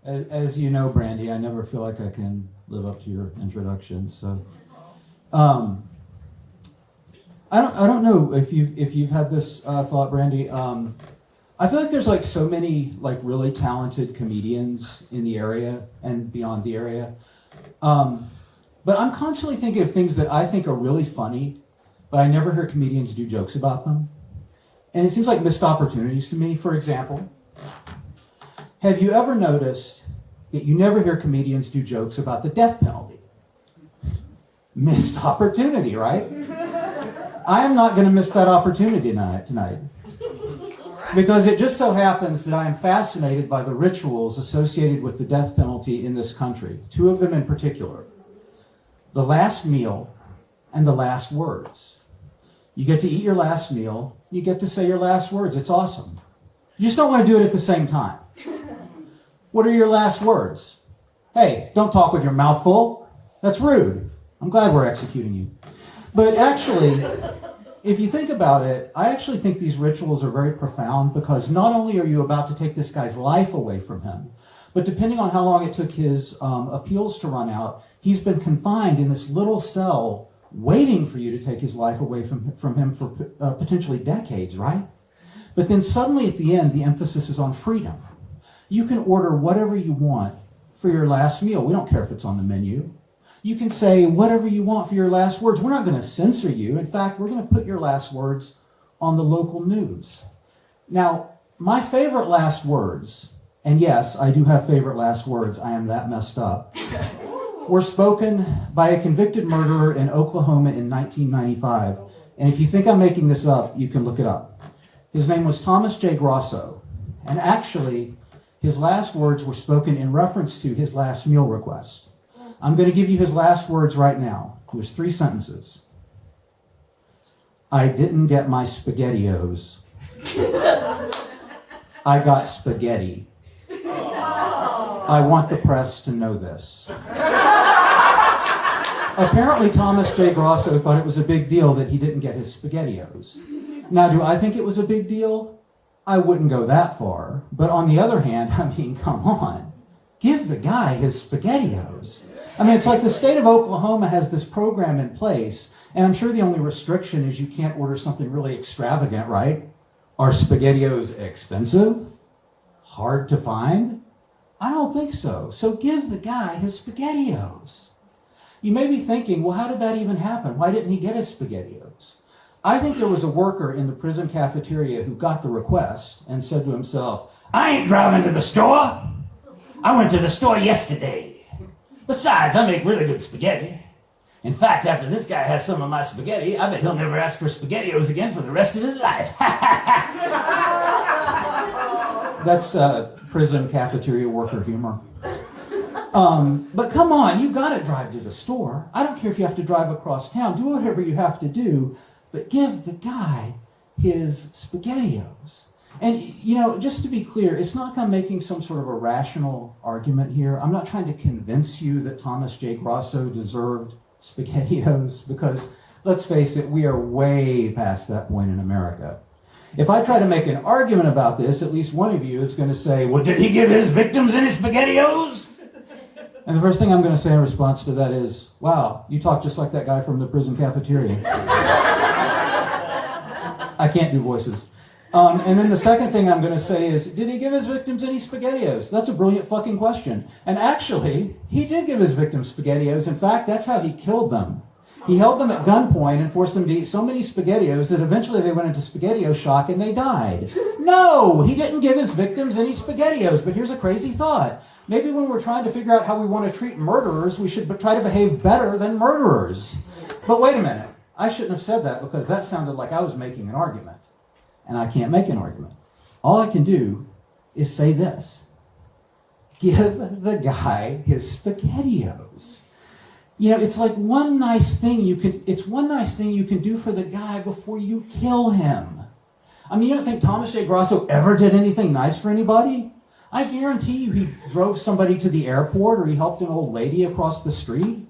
As you know, Brandy, I never feel like I can live up to your introduction. So, I don't know if you've had this thought, Brandy. I feel like there's like so many like really talented comedians in the area and beyond the area. But I'm constantly thinking of things that I think are really funny, but I never hear comedians do jokes about them. And it seems like missed opportunities to me. For example, have you ever noticed that you never hear comedians do jokes about the death penalty? Missed opportunity, right? I am not going to miss that opportunity tonight. Because it just so happens that I am fascinated by the rituals associated with the death penalty in this country. Two of them in particular. The last meal and the last words. You get to eat your last meal, you get to say your last words. It's awesome. You just don't want to do it at the same time. What are your last words? Hey, don't talk with your mouth full. That's rude. I'm glad we're executing you. But actually, if you think about it, I actually think these rituals are very profound because not only are you about to take this guy's life away from him, but depending on how long it took his appeals to run out, he's been confined in this little cell waiting for you to take his life away from him for potentially decades, right? But then suddenly at the end, the emphasis is on freedom. You can order whatever you want for your last meal. We don't care if it's on the menu. You can say whatever you want for your last words. We're not going to censor you. In fact, we're going to put your last words on the local news. Now, my favorite last words, and yes, I do have favorite last words, I am that messed up, were spoken by a convicted murderer in Oklahoma in 1995. And if you think I'm making this up, you can look it up. His name was Thomas J. Grosso. And actually, his last words were spoken in reference to his last meal request. I'm going to give you his last words right now. It was 3 sentences. I didn't get my SpaghettiOs. I got spaghetti. I want the press to know this. Apparently, Thomas J. Grosso thought it was a big deal that he didn't get his SpaghettiOs. Now, do I think it was a big deal? I wouldn't go that far. But on the other hand, I mean, come on. Give the guy his SpaghettiOs. I mean, it's like the state of Oklahoma has this program in place, and I'm sure the only restriction is you can't order something really extravagant, right? Are SpaghettiOs expensive? Hard to find? I don't think so. So give the guy his SpaghettiOs. You may be thinking, well, how did that even happen? Why didn't he get his SpaghettiOs? I think there was a worker in the prison cafeteria who got the request and said to himself, I ain't driving to the store. I went to the store yesterday. Besides, I make really good spaghetti. In fact, after this guy has some of my spaghetti, I bet he'll never ask for SpaghettiOs again for the rest of his life. That's prison cafeteria worker humor. But come on, you gotta drive to the store. I don't care if you have to drive across town. Do whatever you have to do, but give the guy his SpaghettiOs. And, you know, just to be clear, it's not like I'm making some sort of a rational argument here. I'm not trying to convince you that Thomas J. Grosso deserved SpaghettiOs, because, let's face it, we are way past that point in America. If I try to make an argument about this, at least one of you is going to say, well, did he give his victims any SpaghettiOs? And the first thing I'm going to say in response to that is, wow, you talk just like that guy from the prison cafeteria. I can't do voices. And then the second thing I'm going to say is, did he give his victims any SpaghettiOs? That's a brilliant fucking question. And actually, he did give his victims SpaghettiOs. In fact, that's how he killed them. He held them at gunpoint and forced them to eat so many SpaghettiOs that eventually they went into SpaghettiO shock and they died. No, he didn't give his victims any SpaghettiOs. But here's a crazy thought. Maybe when we're trying to figure out how we want to treat murderers, we should try to behave better than murderers. But wait a minute. I shouldn't have said that because that sounded like I was making an argument. And I can't make an argument. All I can do is say this. Give the guy his SpaghettiOs. You know, it's like one nice thing you can do for the guy before you kill him. I mean, you don't think Thomas J. Grosso ever did anything nice for anybody? I guarantee you he drove somebody to the airport or he helped an old lady across the street.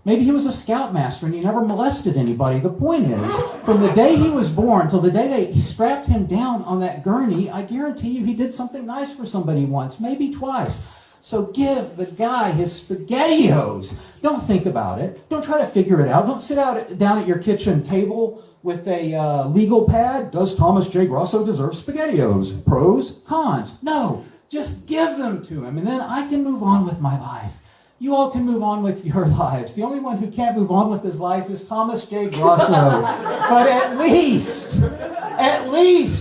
Maybe he was a scoutmaster and he never molested anybody. The point is, from the day he was born till the day they strapped him down on that gurney, I guarantee you he did something nice for somebody once, maybe twice. So give the guy his SpaghettiOs. Don't think about it. Don't try to figure it out. Don't sit down at your kitchen table with a legal pad. Does Thomas J. Grosso deserve SpaghettiOs? Pros? Cons? No. Just give them to him, and then I can move on with my life. You all can move on with your lives. The only one who can't move on with his life is Thomas J. Grosso. But at least,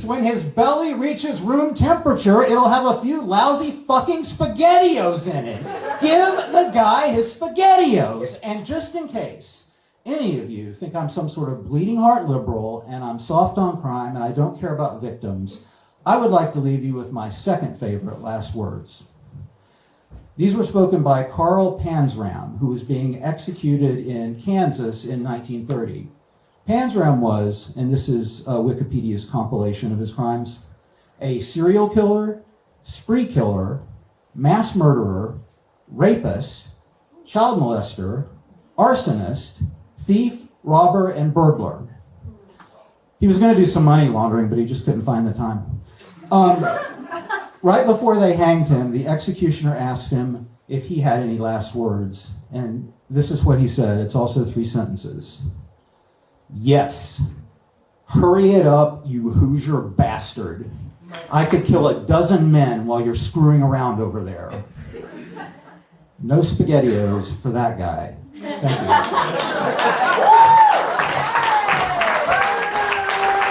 when his belly reaches room temperature, it'll have a few lousy fucking SpaghettiOs in it. Give the guy his SpaghettiOs. And just in case any of you think I'm some sort of bleeding heart liberal and I'm soft on crime and I don't care about victims, I would like to leave you with my second favorite last words. These were spoken by Carl Panzram, who was being executed in Kansas in 1930. Panzram was, and this is Wikipedia's compilation of his crimes, a serial killer, spree killer, mass murderer, rapist, child molester, arsonist, thief, robber, and burglar. He was going to do some money laundering, but he just couldn't find the time. Right before they hanged him, the executioner asked him if he had any last words. And this is what he said. It's also 3 sentences. Yes. Hurry it up, you Hoosier bastard. I could kill 12 men while you're screwing around over there. No SpaghettiOs for that guy. Thank you.